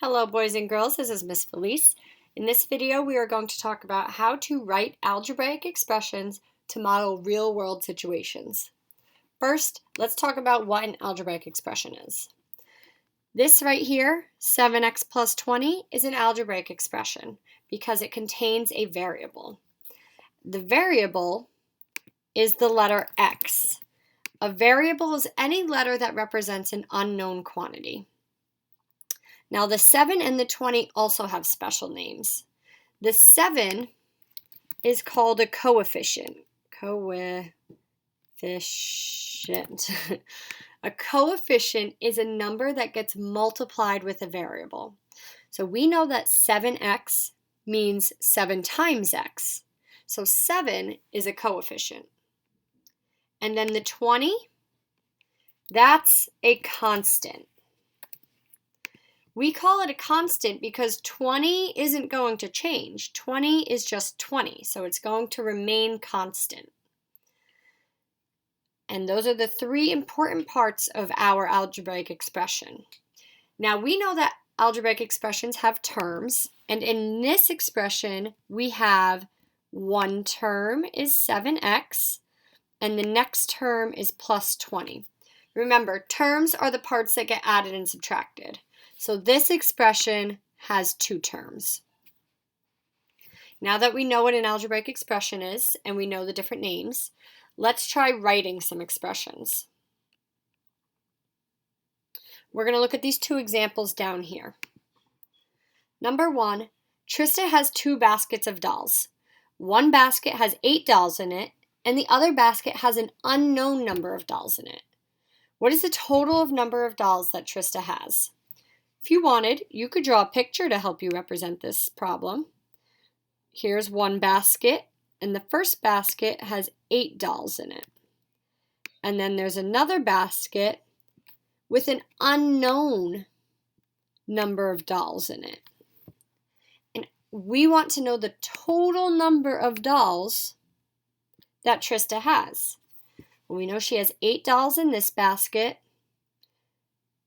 Hello boys and girls, this is Miss Felice. In this video we are going to talk about how to write algebraic expressions to model real-world situations. First, let's talk about what an algebraic expression is. This right here, 7x plus 20, is an algebraic expression because it contains a variable. The variable is the letter x. A variable is any letter that represents an unknown quantity. Now the 7 and the 20 also have special names. The 7 is called a coefficient. A coefficient is a number that gets multiplied with a variable. So we know that 7x means 7 times x. So 7 is a coefficient. And then the 20, that's a constant. We call it a constant because 20 isn't going to change. 20 is just 20, so it's going to remain constant. And those are the three important parts of our algebraic expression. Now we know that algebraic expressions have terms, and in this expression we have one term is 7x, and the next term is plus 20. Remember, terms are the parts that get added and subtracted. So this expression has two terms. Now that we know what an algebraic expression is and we know the different names, let's try writing some expressions. We're going to look at these two examples down here. Number 1, Trista has 2 baskets of dolls. One basket has 8 dolls in it, and the other basket has an unknown number of dolls in it. What is the total number of dolls that Trista has? If you wanted, you could draw a picture to help you represent this problem. Here's one basket, and the first basket has 8 dolls in it. And then there's another basket with an unknown number of dolls in it. And we want to know the total number of dolls that Trista has. Well, we know she has 8 dolls in this basket,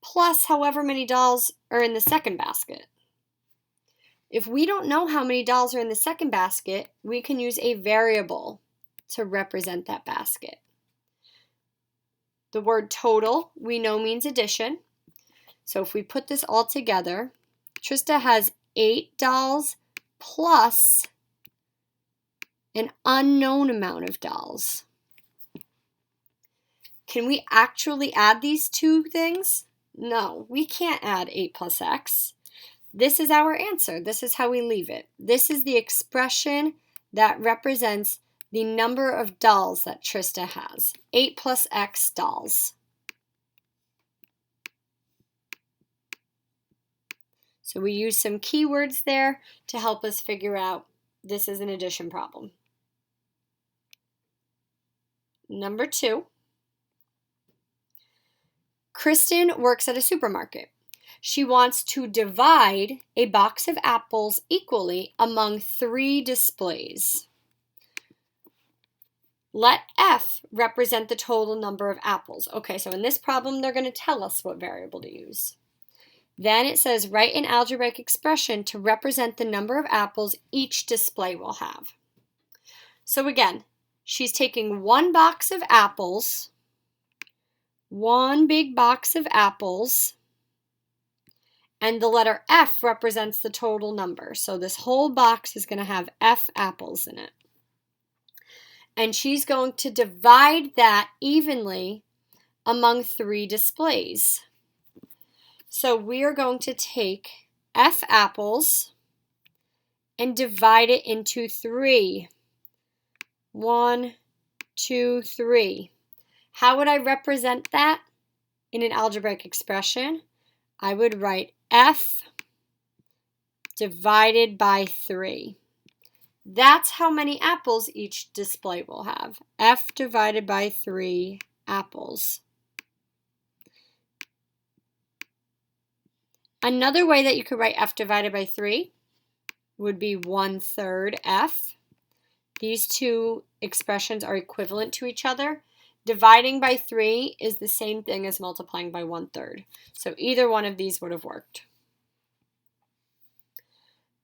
plus however many dolls are in the second basket. If we don't know how many dolls are in the second basket, we can use a variable to represent that basket. The word total we know means addition. So if we put this all together, Trista has 8 dolls plus an unknown amount of dolls. Can we actually add these two things? No, we can't add 8 plus x. This is our answer. This is how we leave it. This is the expression that represents the number of dolls that Trista has. 8 plus x dolls. So we use some keywords there to help us figure out this is an addition problem. Number 2. Kristen works at a supermarket. She wants to divide a box of apples equally among 3 displays. Let F represent the total number of apples. Okay, so in this problem, they're going to tell us what variable to use. Then it says, write an algebraic expression to represent the number of apples each display will have. So again, she's taking one box of apples, one big box of apples, and the letter F represents the total number. So this whole box is going to have F apples in it. And she's going to divide that evenly among 3 displays. So we are going to take F apples and divide it into 3. 1, 2, 3. How would I represent that in an algebraic expression? I would write F divided by 3. That's how many apples each display will have. F divided by 3 apples. Another way that you could write F divided by 3 would be 1/3 F. These two expressions are equivalent to each other. Dividing by 3 is the same thing as multiplying by 1/3. So either one of these would have worked.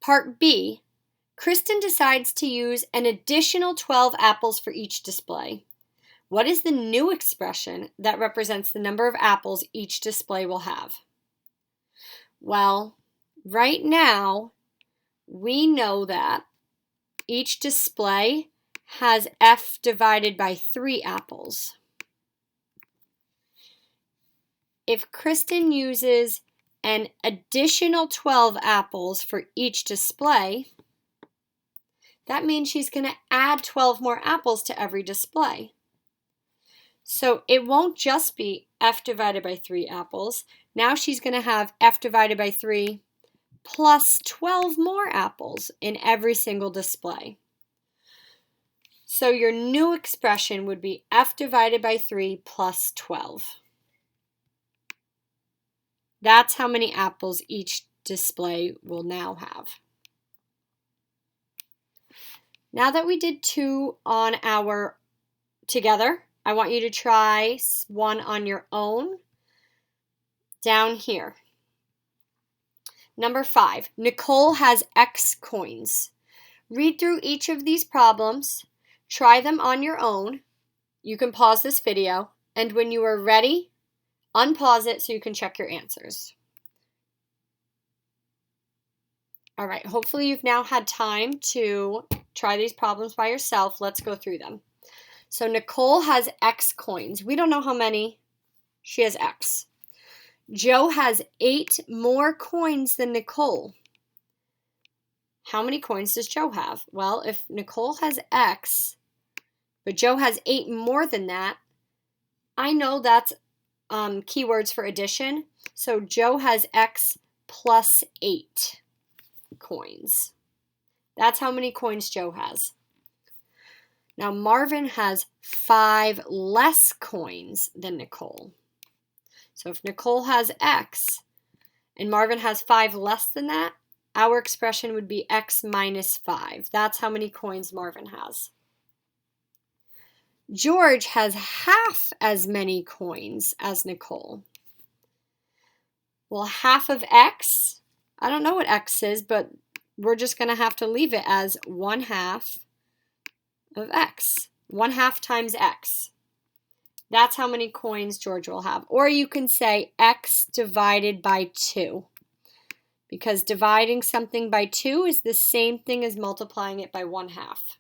Part B, Kristen decides to use an additional 12 apples for each display. What is the new expression that represents the number of apples each display will have? Well, right now, we know that each display has f divided by 3 apples. If Kristen uses an additional 12 apples for each display, that means she's going to add 12 more apples to every display. So it won't just be f divided by 3 apples. Now she's going to have f divided by 3 plus 12 more apples in every single display. So your new expression would be f divided by 3 plus 12. That's how many apples each display will now have. Now that we did 2 on our together, I want you to try 1 on your own down here. Number 5, Nicole has X coins. Read through each of these problems, try them on your own. You can pause this video, and when you are ready, unpause it so you can check your answers. All right, hopefully you've now had time to try these problems by yourself. Let's go through them. So Nicole has X coins. We don't know how many. She has X. Joe has 8 more coins than Nicole. How many coins does Joe have? Well, if Nicole has X, but Joe has 8 more than that, I know that's keywords for addition. So Joe has X plus 8 coins. That's how many coins Joe has. Now Marvin has 5 less coins than Nicole. So if Nicole has X and Marvin has 5 less than that, our expression would be X minus 5. That's how many coins Marvin has. George has half as many coins as Nicole. Well, half of X, I don't know what X is, but we're just going to have to leave it as 1/2 of X. 1/2 times X. That's how many coins George will have. Or you can say X divided by 2. Because dividing something by 2 is the same thing as multiplying it by 1/2.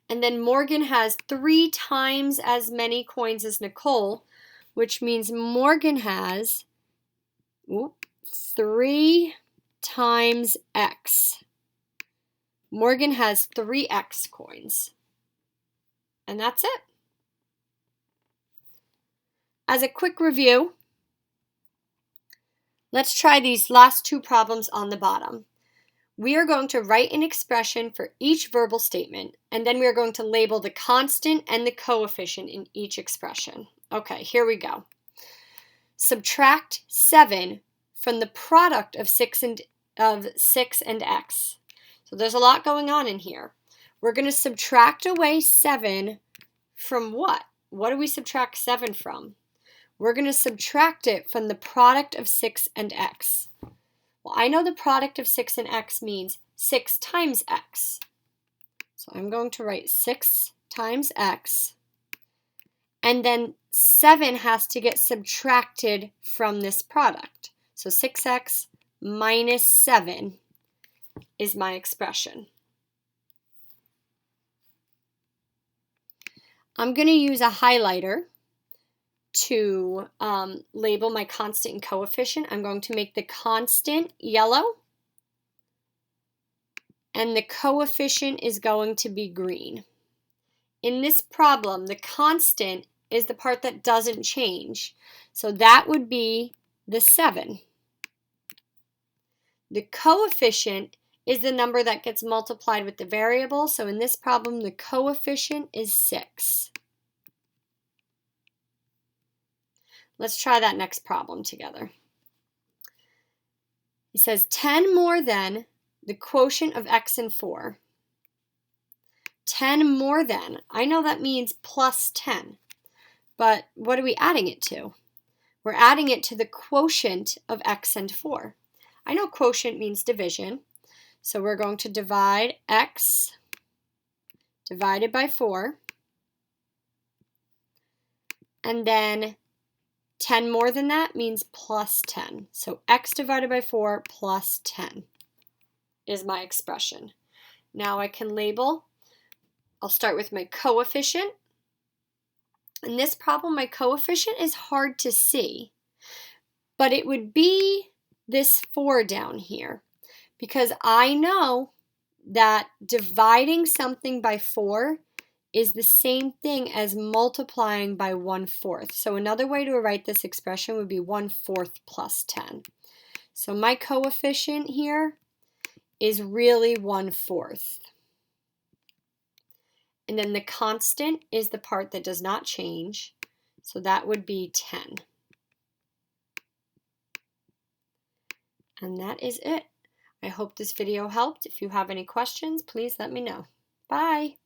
And then Morgan has 3 times as many coins as Nicole, which means Morgan has 3 times X. Morgan has 3X coins. And that's it. As a quick review, let's try these last 2 problems on the bottom. We are going to write an expression for each verbal statement, and then we are going to label the constant and the coefficient in each expression. Okay, here we go. Subtract 7 from the product of 6 and X. So there's a lot going on in here. We're going to subtract away 7 from what? What do we subtract 7 from? We're going to subtract it from the product of 6 and X. Well, I know the product of 6 and X means 6 times X. So I'm going to write 6 times X. And then 7 has to get subtracted from this product. So 6X minus 7 is my expression. I'm going to use a highlighter to label my constant and coefficient. I'm going to make the constant yellow, and the coefficient is going to be green. In this problem, the constant is the part that doesn't change, so that would be the 7. The coefficient is the number that gets multiplied with the variable, so in this problem, the coefficient is 6. Let's try that next problem together. It says 10 more than the quotient of X and 4. 10 more than, I know that means plus 10, but what are we adding it to? We're adding it to the quotient of X and 4. I know quotient means division, so we're going to divide x divided by 4, and then 10 more than that means plus 10. So x divided by 4 plus 10 is my expression. Now I can label. I'll start with my coefficient. In this problem, my coefficient is hard to see, but it would be this 4 down here, because I know that dividing something by 4 is the same thing as multiplying by 1/4. So another way to write this expression would be 1/4 plus 10. So my coefficient here is really 1/4. And then the constant is the part that does not change. So that would be 10. And that is it. I hope this video helped. If you have any questions, please let me know. Bye.